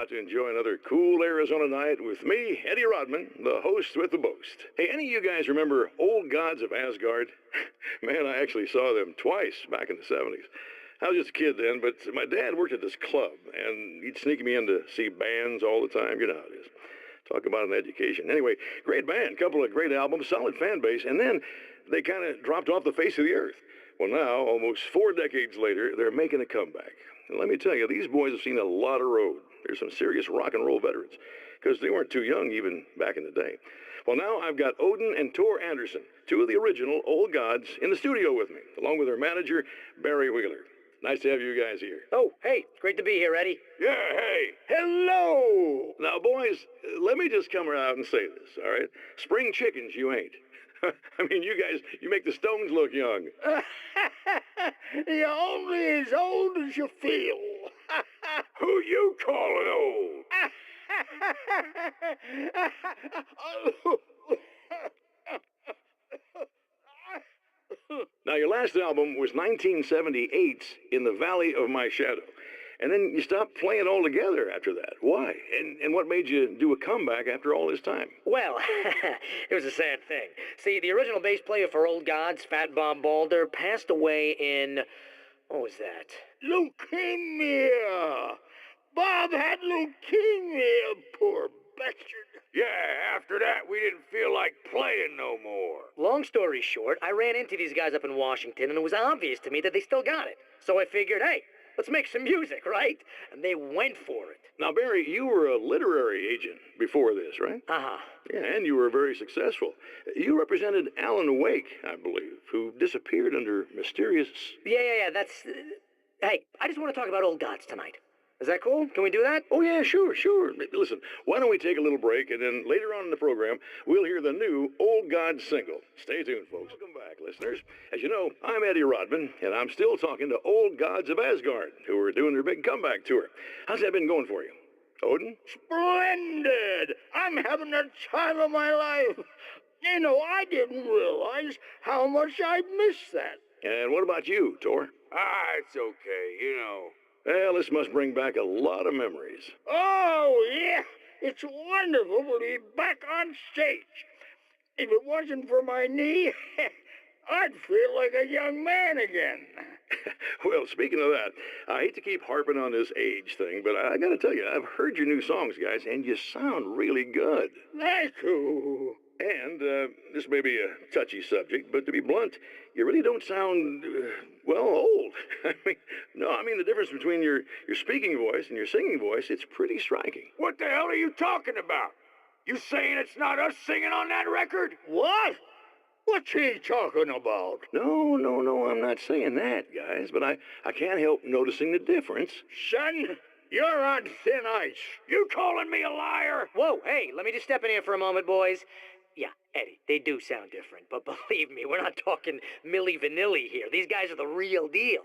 about to enjoy another cool Arizona night with me, Eddie Rodman, the host with the boast. Hey, any of you guys remember Old Gods of Asgard? Man, I actually saw them twice back in the 70s. I was just a kid then, but my dad worked at this club, and he'd sneak me in to see bands all the time. You know how it is. Talk about an education. Anyway, great band, couple of great albums, solid fan base, and then they kind of dropped off the face of the earth. Well, now, almost 4 decades later, they're making a comeback. And let me tell you, these boys have seen a lot of road. There's some serious rock and roll veterans, because they weren't too young even back in the day. Well, now I've got Odin and Tor Anderson, two of the original Old Gods, in the studio with me, along with their manager, Barry Wheeler. Nice to have you guys here. Oh, hey, great to be here, Eddie. Yeah, hey. Hello! Now, boys, let me just come out and say this, all right? Spring chickens, you ain't. I mean, you guys, you make the Stones look young. You're only as old as you feel. Who you calling old? Now, your last album was 1978's In the Valley of My Shadow. And then you stopped playing altogether after that. Why? And what made you do a comeback after all this time? Well, it was a sad thing. See, the original bass player for Old Gods, Fat Bob Balder, passed away in... what was that? Leukemia! Bob had leukemia, poor bastard. Yeah, after that, we didn't feel like playing no more. Long story short, I ran into these guys up in Washington, and it was obvious to me that they still got it. So I figured, hey, let's make some music, right? And they went for it. Now, Barry, you were a literary agent before this, right? Uh-huh. Yeah, and you were very successful. You represented Alan Wake, I believe, who disappeared under mysterious... Yeah, that's... hey, I just want to talk about Old Gods tonight. Is that cool? Can we do that? Oh, yeah, sure. Listen, why don't we take a little break, and then later on in the program, we'll hear the new Old Gods single. Stay tuned, folks. Welcome back, listeners. As you know, I'm Eddie Rodman, and I'm still talking to Old Gods of Asgard, who are doing their big comeback tour. How's that been going for you? Odin? Splendid! I'm having the time of my life. You know, I didn't realize how much I'd missed that. And what about you, Tor? It's okay, you know. Well, this must bring back a lot of memories. Oh, yeah. It's wonderful to be back on stage. If it wasn't for my knee, I'd feel like a young man again. Well, speaking of that, I hate to keep harping on this age thing, but I gotta tell you, I've heard your new songs, guys, and you sound really good. Thank you. And this may be a touchy subject, but to be blunt, you really don't sound, old. I mean the difference between your speaking voice and your singing voice, it's pretty striking. What the hell are you talking about? You saying it's not us singing on that record? What? What's he talking about? No, I'm not saying that, guys, but I can't help noticing the difference. Son, you're on thin ice. You calling me a liar? Whoa, hey, let me just step in here for a moment, boys. Yeah, Eddie, they do sound different, but believe me, we're not talking Milli Vanilli here. These guys are the real deal.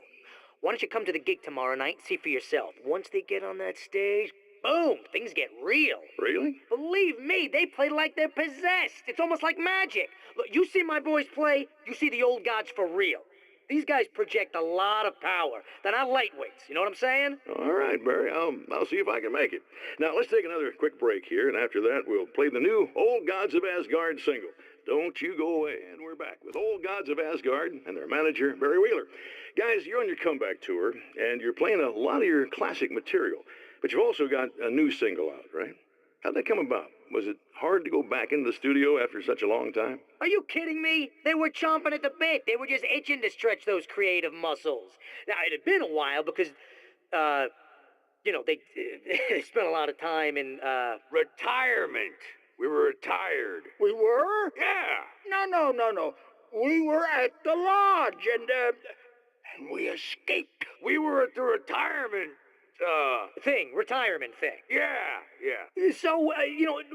Why don't you come to the gig tomorrow night and see for yourself? Once they get on that stage, boom, things get real. Really? Believe me, they play like they're possessed. It's almost like magic. Look, you see my boys play, you see the Old Gods for real. These guys project a lot of power. They're not lightweights, you know what I'm saying? All right, Barry, I'll see if I can make it. Now, let's take another quick break here, and after that, we'll play the new Old Gods of Asgard single. Don't you go away. And we're back with Old Gods of Asgard and their manager, Barry Wheeler. Guys, you're on your comeback tour, and you're playing a lot of your classic material, but you've also got a new single out, right? How'd that come about? Was it hard to go back into the studio after such a long time? Are you kidding me? They were chomping at the bit. They were just itching to stretch those creative muscles. Now, it had been a while because, they spent a lot of time in, Retirement. We were retired. We were? Yeah. No. We were at the lodge, and we escaped. We were at the retirement retirement thing. Yeah. So,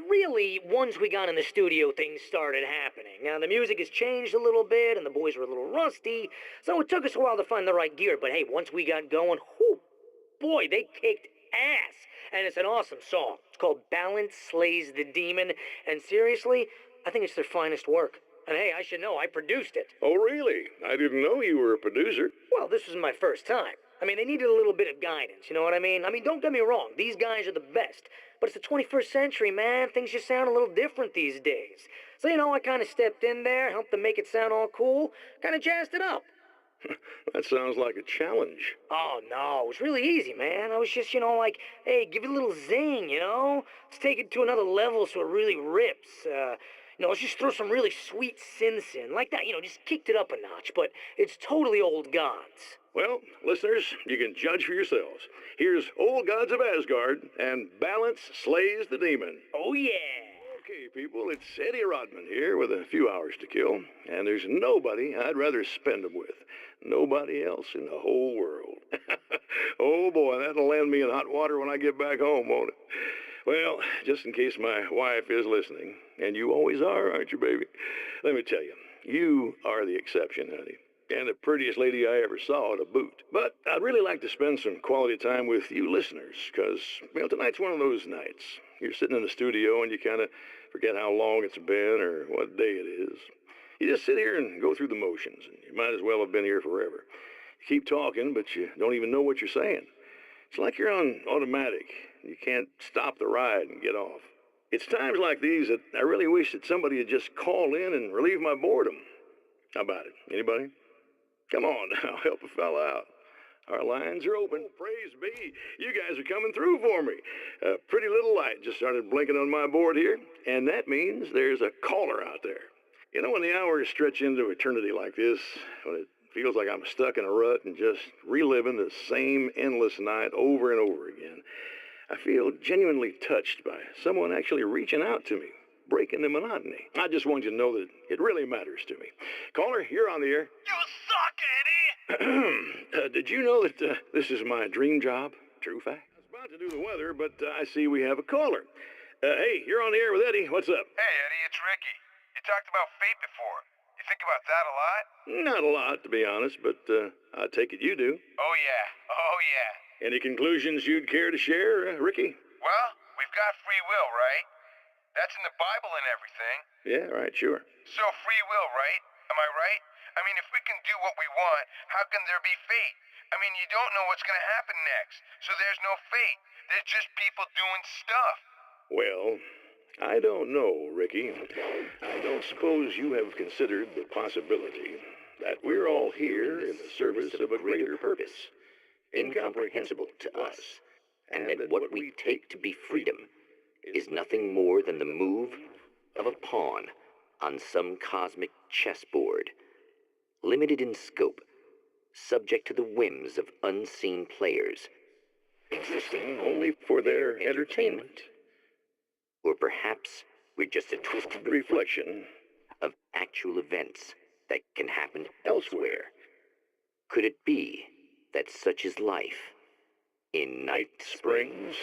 really, once we got in the studio, things started happening. Now, the music has changed a little bit, and the boys were a little rusty, so it took us a while to find the right gear, but hey, once we got going, boy, they kicked ass. And it's an awesome song. It's called Balance Slays the Demon, and seriously, I think it's their finest work. And hey, I should know, I produced it. Oh, really? I didn't know you were a producer. Well, this was my first time. I mean, they needed a little bit of guidance, you know what I mean? I mean, don't get me wrong, these guys are the best. But it's the 21st century, man. Things just sound a little different these days. So, you know, I kind of stepped in there, helped them make it sound all cool, kind of jazzed it up. That sounds like a challenge. Oh, no, it was really easy, man. I was just, you know, like, hey, give it a little zing, you know? Let's take it to another level so it really rips. You know, let's just throw some really sweet synths in. Like that, you know, just kicked it up a notch. But it's totally old gods. Well, listeners, you can judge for yourselves. Here's Old Gods of Asgard, and Balance Slays the Demon. Oh, yeah. Okay, people, it's Eddie Rodman here with a few hours to kill, and there's nobody I'd rather spend them with. Nobody else in the whole world. Oh, boy, that'll land me in hot water when I get back home, won't it? Well, just in case my wife is listening, and you always are, aren't you, baby? Let me tell you, you are the exception, honey. And the prettiest lady I ever saw to boot. But I'd really like to spend some quality time with you listeners, because, you know, tonight's one of those nights. You're sitting in the studio and you kind of forget how long it's been or what day it is. You just sit here and go through the motions, and you might as well have been here forever. You keep talking, but you don't even know what you're saying. It's like you're on automatic. You can't stop the ride and get off. It's times like these that I really wish that somebody would just call in and relieve my boredom. How about it? Anybody? Come on now, help a fella out. Our lines are open. Oh, praise be. You guys are coming through for me. A pretty little light just started blinking on my board here, and that means there's a caller out there. You know, when the hours stretch into eternity like this, when it feels like I'm stuck in a rut and just reliving the same endless night over and over again, I feel genuinely touched by someone actually reaching out to me, breaking the monotony. I just want you to know that it really matters to me. Caller, you're on the air. You suck, Eddie! Did you know that this is my dream job? True fact. I was about to do the weather, but I see we have a caller. Hey, you're on the air with Eddie. What's up? Hey, Eddie, it's Rikki. You talked about fate before. You think about that a lot? Not a lot, to be honest, but I take it you do. Oh, yeah. Oh, yeah. Any conclusions you'd care to share, Rikki? Well, we've got free will, right? That's in the Bible and everything. Yeah, right, sure. So free will, right? Am I right? I mean, if we can do what we want, how can there be fate? I mean, you don't know what's going to happen next, so there's no fate. There's just people doing stuff. Well, I don't know, Rikki. I don't suppose you have considered the possibility that we're all here in the service of a greater purpose, incomprehensible to us, and that what we take to be freedom is nothing more than the move of a pawn on some cosmic chessboard, limited in scope, subject to the whims of unseen players, existing only for their entertainment. Or perhaps we're just a twisted reflection of actual events that can happen elsewhere. Could it be that such is life in Найт Спрингс?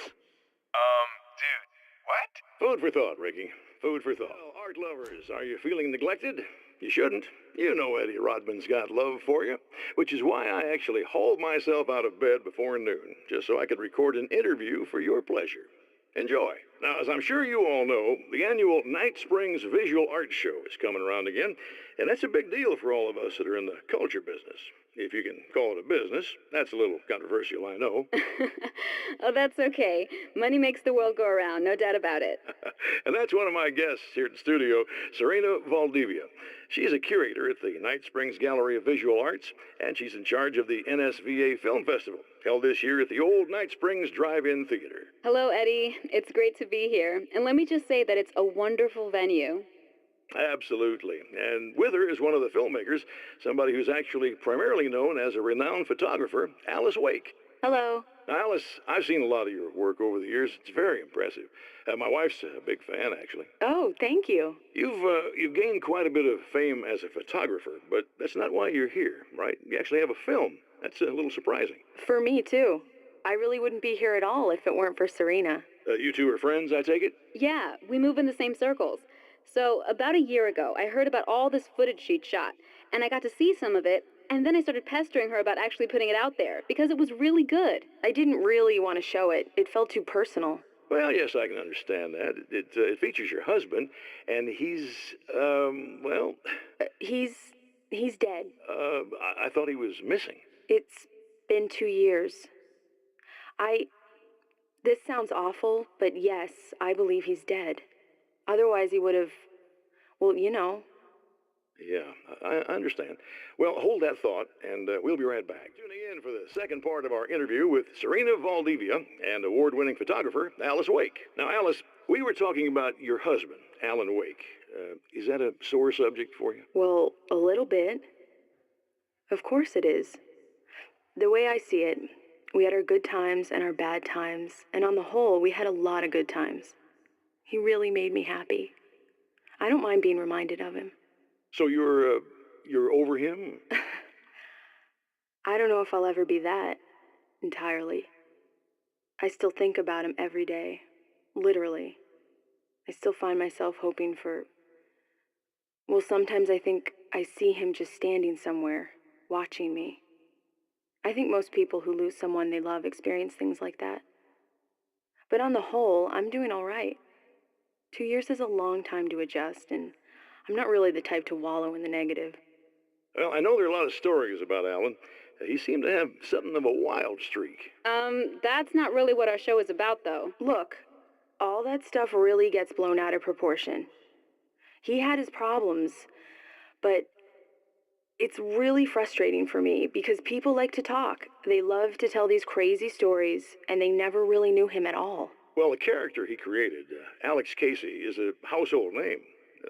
Dude, what? Food for thought, Rikki. Food for thought. Well, art lovers, are you feeling neglected? You shouldn't. You know Eddie Rodman's got love for you, which is why I actually hauled myself out of bed before noon, just so I could record an interview for your pleasure. Enjoy. Now, as I'm sure you all know, the annual Найт Спрингс Visual Art Show is coming around again, and that's a big deal for all of us that are in the culture business. If you can call it a business. That's a little controversial, I know. Oh, that's okay. Money makes the world go around, no doubt about it. And that's one of my guests here at the studio, Serena Valdivia. She's a curator at the Найт Спрингс Gallery of Visual Arts, and she's in charge of the NSVA Film Festival, held this year at the old Найт Спрингс Drive-In Theater. Hello, Eddie. It's great to be here. And let me just say that it's a wonderful venue. Absolutely. And with her is one of the filmmakers, somebody who's actually primarily known as a renowned photographer, Alice Uэйke. Hello. Now, Alice, I've seen a lot of your work over the years. It's very impressive. My wife's a big fan, actually. Oh, thank you. You've gained quite a bit of fame as a photographer, but that's not why you're here, right? You actually have a film. That's a little surprising. For me, too. I really wouldn't be here at all if it weren't for Serena. You two are friends, I take it? Yeah, we move in the same circles. So, about a year ago, I heard about all this footage she'd shot, and I got to see some of it, and then I started pestering her about actually putting it out there, because it was really good. I didn't really want to show it. It felt too personal. Well, yes, I can understand that. It features your husband, and he's, He's dead. I thought he was missing. It's been 2 years. This sounds awful, but yes, I believe he's dead. Otherwise he would have, well, you know. Yeah, I understand. Well, hold that thought, and we'll be right back. Tuning in for the second part of our interview with Serena Valdivia and award-winning photographer Alice Uэйke. Now, Alice, we were talking about your husband, Alan Uэйke. Is that a sore subject for you? Well, a little bit. Of course it is. The way I see it, we had our good times and our bad times, and on the whole, we had a lot of good times. He really made me happy. I don't mind being reminded of him. So you're over him? I don't know if I'll ever be that, entirely. I still think about him every day, literally. I still find myself hoping for... Well, sometimes I think I see him just standing somewhere, watching me. I think most people who lose someone they love experience things like that. But on the whole, I'm doing all right. 2 years is a long time to adjust, and I'm not really the type to wallow in the negative. Well, I know there are a lot of stories about Alan. He seemed to have something of a wild streak. That's not really what our show is about, though. Look, all that stuff really gets blown out of proportion. He had his problems, but it's really frustrating for me because people like to talk. They love to tell these crazy stories, and they never really knew him at all. Well, the character he created, Alex Casey, is a household name.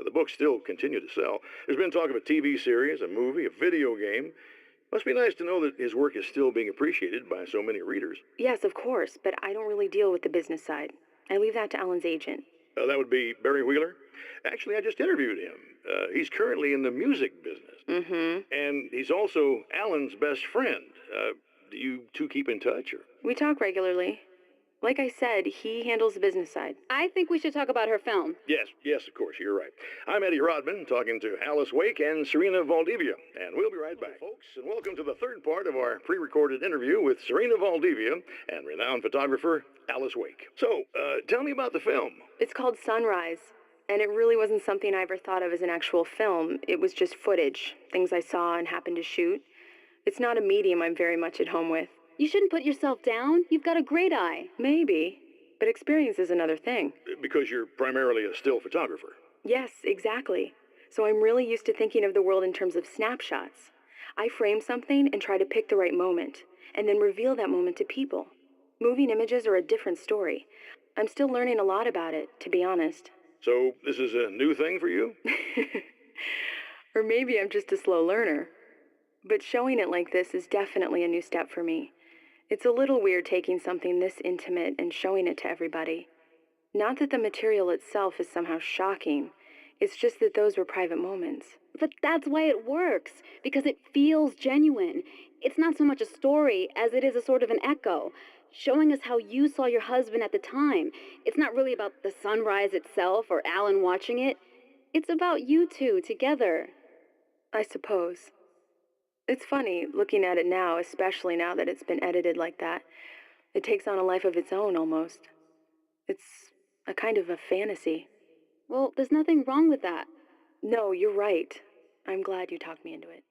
The books still continue to sell. There's been talk of a TV series, a movie, a video game. Must be nice to know that his work is still being appreciated by so many readers. Yes, of course, but I don't really deal with the business side. I leave that to Alan's agent. That would be Barry Wheeler. Actually, I just interviewed him. He's currently in the music business. Mm-hmm. And he's also Alan's best friend. Do you two keep in touch, or? We talk regularly. Like I said, he handles the business side. I think we should talk about her film. Yes, of course, you're right. I'm Eddie Rodman, talking to Alice Uэйke and Serena Valdivia, and we'll be right back, folks, and welcome to the third part of our pre-recorded interview with Serena Valdivia and renowned photographer Alice Uэйke. So, tell me about the film. It's called Sunrise, and it really wasn't something I ever thought of as an actual film. It was just footage, things I saw and happened to shoot. It's not a medium I'm very much at home with. You shouldn't put yourself down. You've got a great eye. Maybe, but experience is another thing. Because you're primarily a still photographer. Yes, exactly. So I'm really used to thinking of the world in terms of snapshots. I frame something and try to pick the right moment, and then reveal that moment to people. Moving images are a different story. I'm still learning a lot about it, to be honest. So this is a new thing for you? Or maybe I'm just a slow learner. But showing it like this is definitely a new step for me. It's a little weird taking something this intimate and showing it to everybody. Not that the material itself is somehow shocking. It's just that those were private moments. But that's why it works, because it feels genuine. It's not so much a story as it is a sort of an echo, showing us how you saw your husband at the time. It's not really about the sunrise itself or Alan watching it. It's about you two together. I suppose. It's funny, looking at it now, especially now that it's been edited like that. It takes on a life of its own, almost. It's a kind of a fantasy. Well, there's nothing wrong with that. No, you're right. I'm glad you talked me into it.